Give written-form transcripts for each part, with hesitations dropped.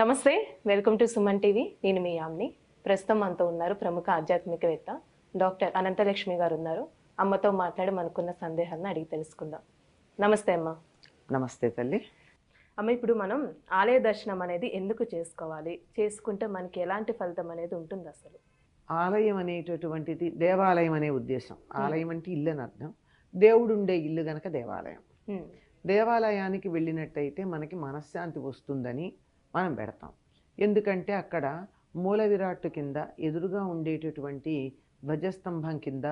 నమస్తే, welcome to Suman TV. నేను మీ యామ్ని. ప్రస్తుతం మనతో ఉన్నారు ప్రముఖ ఆధ్యాత్మికవేత్త డాక్టర్ అనంతలక్ష్మి గారు ఉన్నారు. అమ్మతో మాట్లాడి మనకున్న సందేహాలను అడిగి తెలుసుకుందాం. నమస్తే అమ్మ. నమస్తే తల్లి. అమ్మ, ఇప్పుడు మనం ఆలయ దర్శనం అనేది ఎందుకు చేసుకోవాలి, చేసుకుంటే మనకి ఎలాంటి ఫలితం అనేది ఉంటుంది అసలు? ఆలయం అనేటటువంటిది దేవాలయం అనే ఉద్దేశం. ఆలయం అంటే ఇల్లు అని అర్థం. దేవుడు ఉండే ఇల్లు గనక దేవాలయం. దేవాలయానికి వెళ్ళినట్టయితే మనకి మనశ్శాంతి వస్తుందని మనం పెడతాం. ఎందుకంటే అక్కడ మూల విరాట్టు కింద ఎదురుగా ఉండేటటువంటి ధ్వజస్తంభం కింద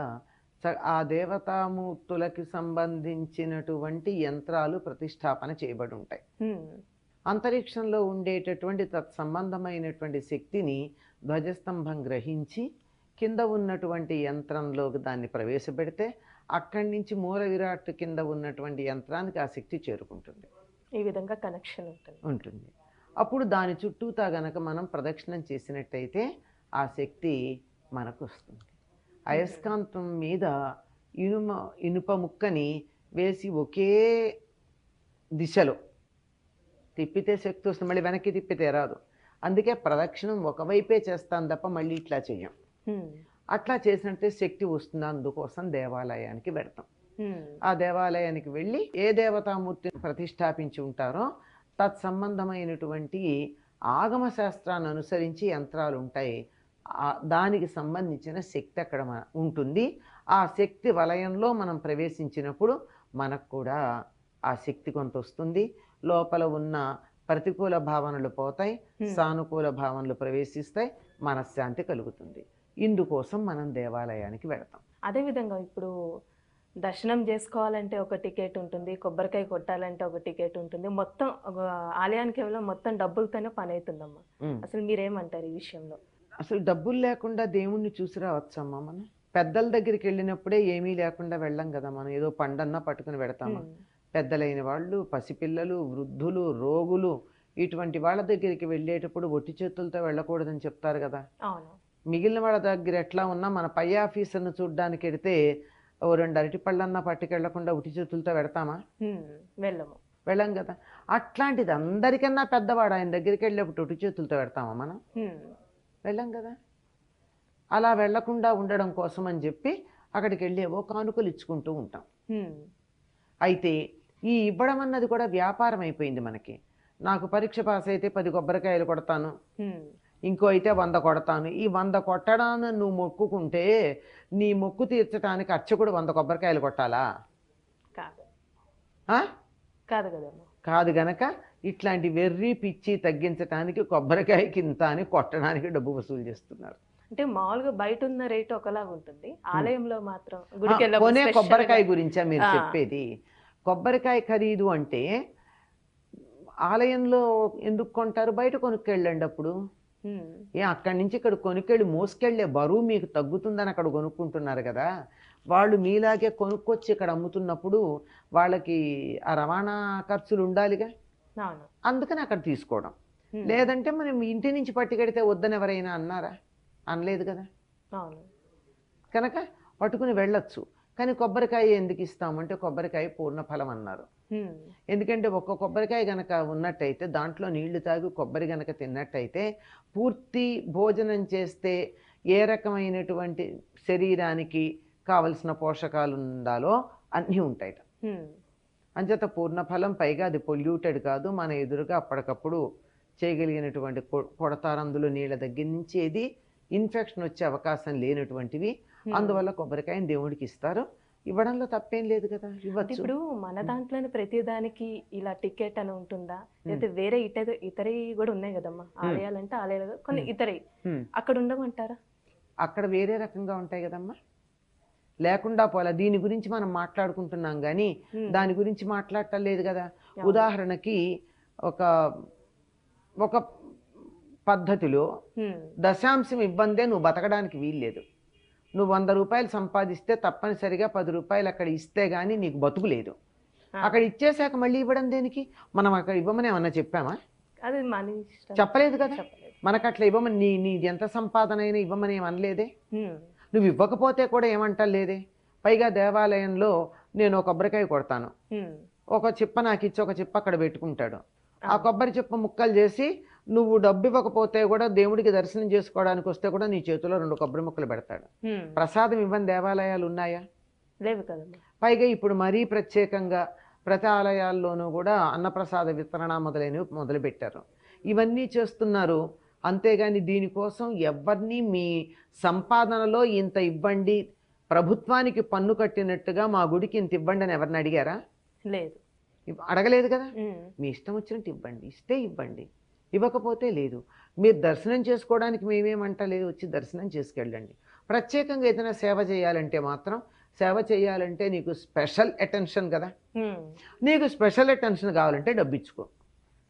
ఆ దేవతామూర్తులకి సంబంధించినటువంటి యంత్రాలు ప్రతిష్టాపన చేయబడి ఉంటాయి. అంతరిక్షంలో ఉండేటటువంటి తత్సంబంధమైనటువంటి శక్తిని ధ్వజస్తంభం గ్రహించి కింద ఉన్నటువంటి యంత్రంలోకి దాన్ని ప్రవేశపెడితే అక్కడి నుంచి మూల విరాట్ కింద ఉన్నటువంటి యంత్రానికి ఆ శక్తి చేరుకుంటుంది. ఈ విధంగా కనెక్షన్ ఉంటుంది. అప్పుడు దాని చుట్టూతా గనక మనం ప్రదక్షిణం చేసినట్టయితే ఆ శక్తి మనకు వస్తుంది. అయస్కాంతం మీద ఇనుప ముక్కని వేసి ఒకే దిశలో తిప్పితే శక్తి వస్తుంది, మళ్ళీ వెనక్కి తిప్పితే రాదు. అందుకే ప్రదక్షిణం ఒకవైపే చేస్తాను తప్ప మళ్ళీ ఇట్లా చెయ్యం. అట్లా చేసినట్టే శక్తి వస్తుంది. అందుకోసం దేవాలయానికి వెళ్తాం. ఆ దేవాలయానికి వెళ్ళి ఏ దేవతామూర్తిని ప్రతిష్టాపించి ఉంటారో తత్సంబంధమైనటువంటి ఆగమ శాస్త్రాన్ని అనుసరించి యంత్రాలు ఉంటాయి. దానికి సంబంధించిన శక్తి అక్కడ ఉంటుంది. ఆ శక్తి వలయంలో మనం ప్రవేశించినప్పుడు మనకు కూడా ఆ శక్తి కొంత వస్తుంది. లోపల ఉన్న ప్రతికూల భావనలు పోతాయి, సానుకూల భావనలు ప్రవేశిస్తాయి, మనశ్శాంతి కలుగుతుంది. ఇందుకోసం మనం దేవాలయానికి వెళతాం. అదేవిధంగా ఇప్పుడు దర్శనం చేసుకోవాలంటే ఒక టికెట్ ఉంటుంది, కొబ్బరికాయ కొట్టాలంటే ఒక టికెట్ ఉంటుంది. మొత్తం ఆలయానికి కేవలం మొత్తం డబ్బులతోనే పని అవుతుందమ్మా. అసలు మీరేమంటారు ఈ విషయంలో? అసలు డబ్బులు లేకుండా దేవుణ్ణి చూసి రావచ్చమ్మా. మనం పెద్దల దగ్గరికి వెళ్ళినప్పుడే ఏమీ లేకుండా వెళ్ళం కదా. మనం ఏదో పండన్నా పట్టుకుని పెడతామా? పెద్దలైన వాళ్ళు, పసిపిల్లలు, వృద్ధులు, రోగులు ఇటువంటి వాళ్ళ దగ్గరికి వెళ్ళేటప్పుడు ఒట్టి చేతులతో వెళ్ళకూడదని చెప్తారు కదా. మిగిలిన వాళ్ళ దగ్గర ఎట్లా ఉన్నా మన పై ఆఫీసర్ను చూడ్డానికి వెడితే ఓ 2 అరటిపళ్ళన్నా పట్టుకెళ్లకుండా ఒట్టి చేతులతో పెడతామా? వెళ్ళం కదా. అట్లాంటిది అందరికన్నా పెద్దవాడు ఆయన దగ్గరికి వెళ్ళేప్పుడు ఒట్టి చేతులతో పెడతామా మనం? వెళ్ళం కదా. అలా వెళ్లకుండా ఉండడం కోసం అని చెప్పి అక్కడికి వెళ్ళేవో కానుకలు ఇచ్చుకుంటూ ఉంటాం. అయితే ఈ ఇవ్వడం అన్నది కూడా వ్యాపారం అయిపోయింది మనకి. నాకు పరీక్ష పాస్ అయితే 10 కొబ్బరికాయలు కొడతాను, ఇంకో అయితే 100 కొడతాను. ఈ 100 కొట్టడాన్ని నువ్వు మొక్కుకుంటే నీ మొక్కు తీర్చడానికి అర్చకుడు 100 కొబ్బరికాయలు కొట్టాలా? కాదు కదమ్మా. కాదు గనక ఇట్లాంటి వెర్రి పిచ్చి తగ్గించడానికి కొబ్బరికాయకి ఇంత అని కొట్టడానికి డబ్బు వసూలు చేస్తున్నారు. అంటే మామూలుగా బయట ఉన్న రేట్ ఒకలాగా ఉంటుంది, ఆలయంలో మాత్రం కొనే కొబ్బరికాయ గురించా మీరు చెప్పేది? కొబ్బరికాయ ఖరీదు అంటే ఆలయంలో ఎందుకు కొంటారు? బయట కొనుక్కెళ్ళండి. అప్పుడు అక్కడి నుంచి ఇక్కడ కొనుక్కెళ్ళి మోసుకెళ్లే బరువు మీకు తగ్గుతుందని అక్కడ కొనుక్కుంటున్నారు కదా. వాళ్ళు మీలాగే కొనుక్కొచ్చి ఇక్కడ అమ్ముతున్నప్పుడు వాళ్ళకి ఆ రవాణా ఖర్చులు ఉండాలిగా. అందుకని అక్కడ తీసుకోవడం. లేదంటే మనం ఇంటి నుంచి పట్టుకెడితే వద్దని ఎవరైనా అన్నారా? అనలేదు కదా. కనుక పట్టుకుని వెళ్ళొచ్చు. కానీ కొబ్బరికాయ ఎందుకు ఇస్తామంటే కొబ్బరికాయ పూర్ణ ఫలం అన్నారు. ఎందుకంటే ఒక్క కొబ్బరికాయ గనక ఉన్నట్టయితే దాంట్లో నీళ్లు తాగి కొబ్బరి గనక తిన్నట్టయితే పూర్తి భోజనం చేస్తే ఏ రకమైనటువంటి శరీరానికి కావలసిన పోషకాలు ఉండాలో అన్నీ ఉంటాయి. అంచేత పూర్ణఫలం, పైగా అది పొల్యూటెడ్ కాదు, మన ఎదురుగా అప్పటికప్పుడు చేయగలిగినటువంటి కొడతారు. అందులో నీళ్ళ దగ్గర నుంచి ఏది ఇన్ఫెక్షన్ వచ్చే అవకాశం లేనటువంటివి. అందువల్ల కొబ్బరికాయని దేవుడికి ఇస్తారు. ఇవ్వడంలో తప్పేం లేదు కదా, ఇవ్వచ్చు. ఇప్పుడు మన దాంట్లోనే ప్రతిదానికి ఇలా టికెట్ అని ఉంటుందా, లేదా వేరే ఇతరి కూడా ఉన్నాయి కదమ్మా? ఆలయాలంటే ఆలయాలు కొన్ని ఇతరి అక్కడ ఉండమంటారా? అక్కడ వేరే రకంగా ఉంటాయి కదమ్మా. లేకుండా పోలే. దీని గురించి మనం మాట్లాడుకుంటున్నాం కానీ దాని గురించి మాట్లాడటం లేదు కదా. ఉదాహరణకి ఒక పద్ధతిలో దశాంశం ఇబ్బందే నువ్వు బతకడానికి వీల్లేదు. నువ్వు 100 రూపాయలు సంపాదిస్తే తప్పనిసరిగా 10 రూపాయలు అక్కడ ఇస్తే గానీ నీకు బతుకు లేదు. అక్కడ ఇచ్చేసాక మళ్ళీ ఇవ్వడం దేనికి? మనం అక్కడ ఇవ్వమని ఏమన్నా చెప్పామా? చెప్పలేదు కదా. మనకు అట్లా ఇవ్వమని నీ ఎంత సంపాదన అయినా ఇవ్వమని ఏమనలేదే. నువ్వు ఇవ్వకపోతే కూడా ఏమంటలేదే. పైగా దేవాలయంలో నేను ఒక కొబ్బరికాయ కొడతాను, ఒక చిప్ప నాకు ఇచ్చి ఒక చిప్ప అక్కడ పెట్టుకుంటాడు. ఆ కొబ్బరి చిప్ప ముక్కలు చేసి నువ్వు డబ్బు ఇవ్వకపోతే కూడా దేవుడికి దర్శనం చేసుకోవడానికి వస్తే కూడా నీ చేతిలో 2 కొబ్బరి ముక్కలు పెడతాడు. ప్రసాదం ఇవ్వని దేవాలయాలు ఉన్నాయా? లేవు కదమ్మా. పైగా ఇప్పుడు మరీ ప్రత్యేకంగా ప్రతి ఆలయాల్లోనూ కూడా అన్నప్రసాద వితరణ మొదలైనవి మొదలుపెట్టారు. ఇవన్నీ చేస్తున్నారు. అంతేగాని దీనికోసం ఎవరిని మీ సంపాదనలో ఇంత ఇవ్వండి, ప్రభుత్వానికి పన్ను కట్టినట్టుగా మా గుడికి ఇంత ఇవ్వండి అని ఎవరిని అడిగారా? లేదు, అడగలేదు కదా. మీ ఇష్టం వచ్చినట్టు ఇవ్వండి, ఇస్తే ఇవ్వండి, ఇవ్వకపోతే లేదు. మీరు దర్శనం చేసుకోవడానికి మేమేమంటలేదు, వచ్చి దర్శనం చేసుకెళ్ళండి. ప్రత్యేకంగా ఏదైనా సేవ చేయాలంటే మాత్రం, సేవ చేయాలంటే నీకు స్పెషల్ అటెన్షన్ కదా. నీకు స్పెషల్ అటెన్షన్ కావాలంటే డబ్బు ఇచ్చుకో.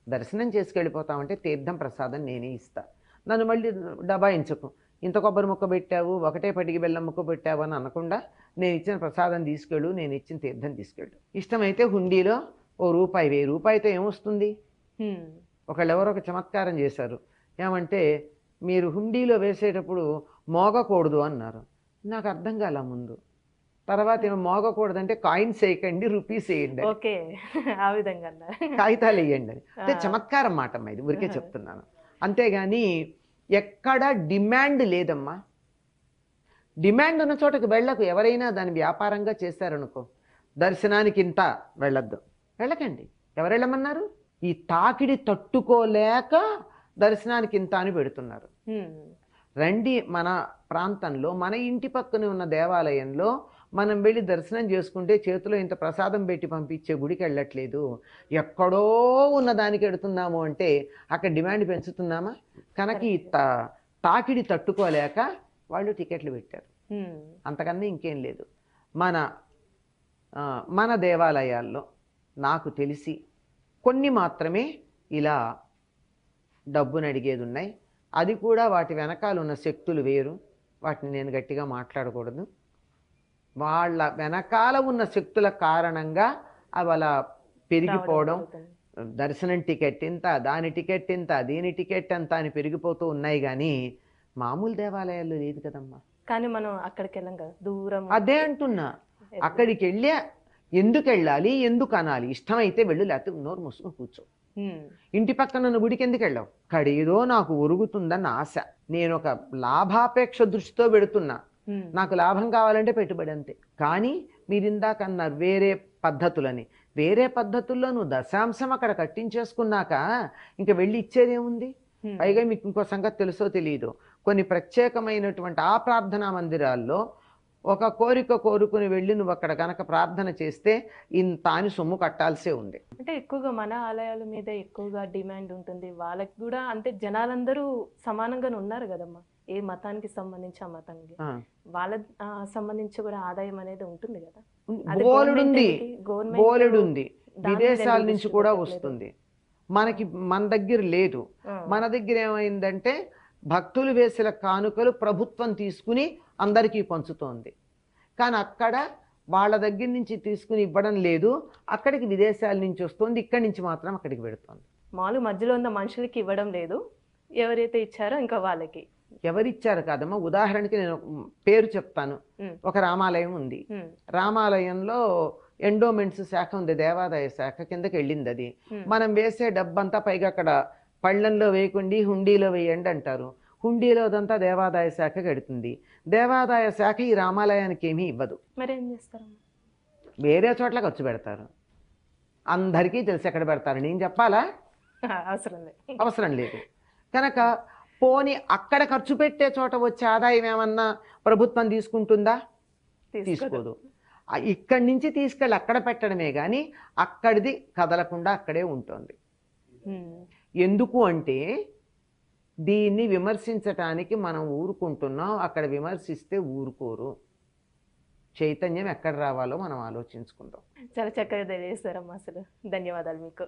దర్శనం చేసుకెళ్ళిపోతామంటే తీర్థం ప్రసాదం నేనే ఇస్తా, నన్ను మళ్ళీ డబాయించకు. ఇంత కొబ్బరి ముక్క పెట్టావు, ఒకటే పటికి బెల్లం ముక్క పెట్టావు అని అనకుండా నేను ఇచ్చిన ప్రసాదం తీసుకెళ్ళు, నేను ఇచ్చిన తీర్థం తీసుకెళ్ళు. ఇష్టమైతే హుండీలో ₹1, 1000 రూపాయలతో ఏమొస్తుంది? ఒకళ్ళెవరో ఒక చమత్కారం చేశారు. ఏమంటే మీరు హుండీలో వేసేటప్పుడు మోగకూడదు అన్నారు. నాకు అర్థం కాల ముందు. తర్వాత ఏమో మోగకూడదంటే కాయిన్స్ వేయకండి, రూపీస్ వేయండి, ఓకే, ఆ విధంగా కాగితాలు వేయండి అని. అంటే చమత్కారం మాట అమ్మా, ఇది ఊరికే చెప్తున్నాను. అంతేగాని ఎక్కడ డిమాండ్ లేదమ్మా. డిమాండ్ ఉన్న చోటకి వెళ్ళకు. ఎవరైనా దాన్ని వ్యాపారంగా చేశారనుకో, దర్శనానికి ఇంత వెళ్ళొద్దు, వెళ్ళకండి. ఎవరు వెళ్ళమన్నారు? ఈ తాకిడి తట్టుకోలేక దర్శనానికి ఇంత అని పెడుతున్నారు. రండి, మన ప్రాంతంలో మన ఇంటి పక్కన ఉన్న దేవాలయంలో మనం వెళ్ళి దర్శనం చేసుకుంటే చేతిలో ఇంత ప్రసాదం పెట్టి పంపించే గుడికి వెళ్ళట్లేదు, ఎక్కడో ఉన్న దానికి వెడుతున్నాము అంటే అక్కడ డిమాండ్ పెంచుతున్నామా? కనుక ఈ తాకిడి తట్టుకోలేక వాళ్ళు టికెట్లు పెట్టారు. అంతకన్నా ఇంకేం లేదు. మన దేవాలయాల్లో నాకు తెలిసి కొన్ని మాత్రమే ఇలా డబ్బును అడిగేది ఉన్నాయి. అది కూడా వాటి వెనకాల ఉన్న శక్తులు వేరు, వాటిని నేను గట్టిగా మాట్లాడకూడదు. వాళ్ళ వెనకాల ఉన్న శక్తుల కారణంగా అవి అలా పెరిగిపోవడం, దర్శనం టికెట్ ఇంత, దాని టికెట్ ఇంత, దీని టికెట్ ఎంత అని పెరిగిపోతూ ఉన్నాయి. కానీ మామూలు దేవాలయాల్లో లేదు కదమ్మా. కానీ మనం అక్కడికి వెళ్ళాం కదా, దూరం. అదే అంటున్నా, అక్కడికి వెళ్ళి ఎందుకు వెళ్ళాలి, ఎందుకు అనాలి? ఇష్టమైతే వెళ్ళు, లేకపోతే నోరు మూసుకొని కూర్చో. ఇంటి పక్కన ఉన్న గుడికి ఎందుకు వెళ్ళావు? అక్కడేదో నాకు ఒరుగుతుందన్న ఆశ, నేను ఒక లాభాపేక్ష దృష్టితో పెడుతున్నా. నాకు లాభం కావాలంటే పెట్టుబడి అంతే. కానీ మీరు ఇందాక అన్నారు వేరే పద్ధతులని, వేరే పద్ధతుల్లో నువ్వు దశాంశం అక్కడ కట్టించేసుకున్నాక ఇంక వెళ్ళి ఇచ్చేదేముంది? పైగా మీకు ఇంకో సంగతి తెలుసో తెలియదు, కొన్ని ప్రత్యేకమైనటువంటి ఆ ప్రార్థనా మందిరాల్లో ఒక కోరిక కోరుకుని వెళ్ళి నువ్వు అక్కడ కనుక ప్రార్థన చేస్తే ఇంత అని సొమ్ము కట్టాల్సే ఉంది. అంటే ఎక్కువగా మన ఆలయాల మీద ఎక్కువగా డిమాండ్ ఉంటుంది. వాళ్ళకి కూడా అంటే జనాలందరూ సమానంగానే ఉన్నారు కదమ్మా, ఏ మతానికి సంబంధించి ఆ మతానికి వాళ్ళ సంబంధించి కూడా ఆదాయం అనేది ఉంటుంది కదా. బోలెడు ఉంది, విదేశాల నుంచి కూడా వస్తుంది. మన దగ్గర లేదు. మన దగ్గర ఏమైందంటే భక్తులు వేసిన కానుకలు ప్రభుత్వం తీసుకుని అందరికీ పంచుతోంది. కానీ అక్కడ వాళ్ళ దగ్గర నుంచి తీసుకుని ఇవ్వడం లేదు, అక్కడికి విదేశాల నుంచి వస్తుంది, ఇక్కడి నుంచి మాత్రం అక్కడికి పెడుతుంది. మామూలు మధ్యలో ఉన్న మనుషులకి ఇవ్వడం లేదు, ఎవరైతే ఇచ్చారో ఇంకా వాళ్ళకి. ఎవరిచ్చారు కాదమ్మా, ఉదాహరణకి నేను పేరు చెప్తాను. ఒక రామాలయం ఉంది, రామాలయంలో ఎండోమెంట్స్ శాఖ ఉంది, దేవాదాయ శాఖ కిందకి వెళ్ళింది. అది మనం వేసే డబ్బంతా పైగా అక్కడ పళ్ళల్లో వేయకండి, హుండీలో వేయండి అంటారు. హుండీలో అదంతా దేవాదాయ శాఖకి వెడుతుంది. దేవాదాయ శాఖ ఈ రామాలయానికి ఏమీ ఇవ్వదు. మరి ఏం చేస్తారు? వేరే చోట్ల ఖర్చు పెడతారు. అందరికీ తెలిసి ఎక్కడ పెడతారు, నేను చెప్పాలా? అవసరం లేదు. కనుక పోని అక్కడ ఖర్చు పెట్టే చోట వచ్చే ఆదాయం ఏమన్నా ప్రభుత్వం తీసుకుంటుందా? తీసుకోదు. ఇక్కడి నుంచి తీసుకెళ్ళి అక్కడ పెట్టడమే కానీ అక్కడిది కదలకుండా అక్కడే ఉంటుంది. ఎందుకు అంటే దీన్ని విమర్శించటానికి మనం ఊరుకుంటున్నాం, అక్కడ విమర్శిస్తే ఊరుకోరు. చైతన్యం ఎక్కడ రావాలో మనం ఆలోచించుకుందాం. చాలా చక్కగా తెలియజేస్తారమ్మా, అసలు ధన్యవాదాలు మీకు.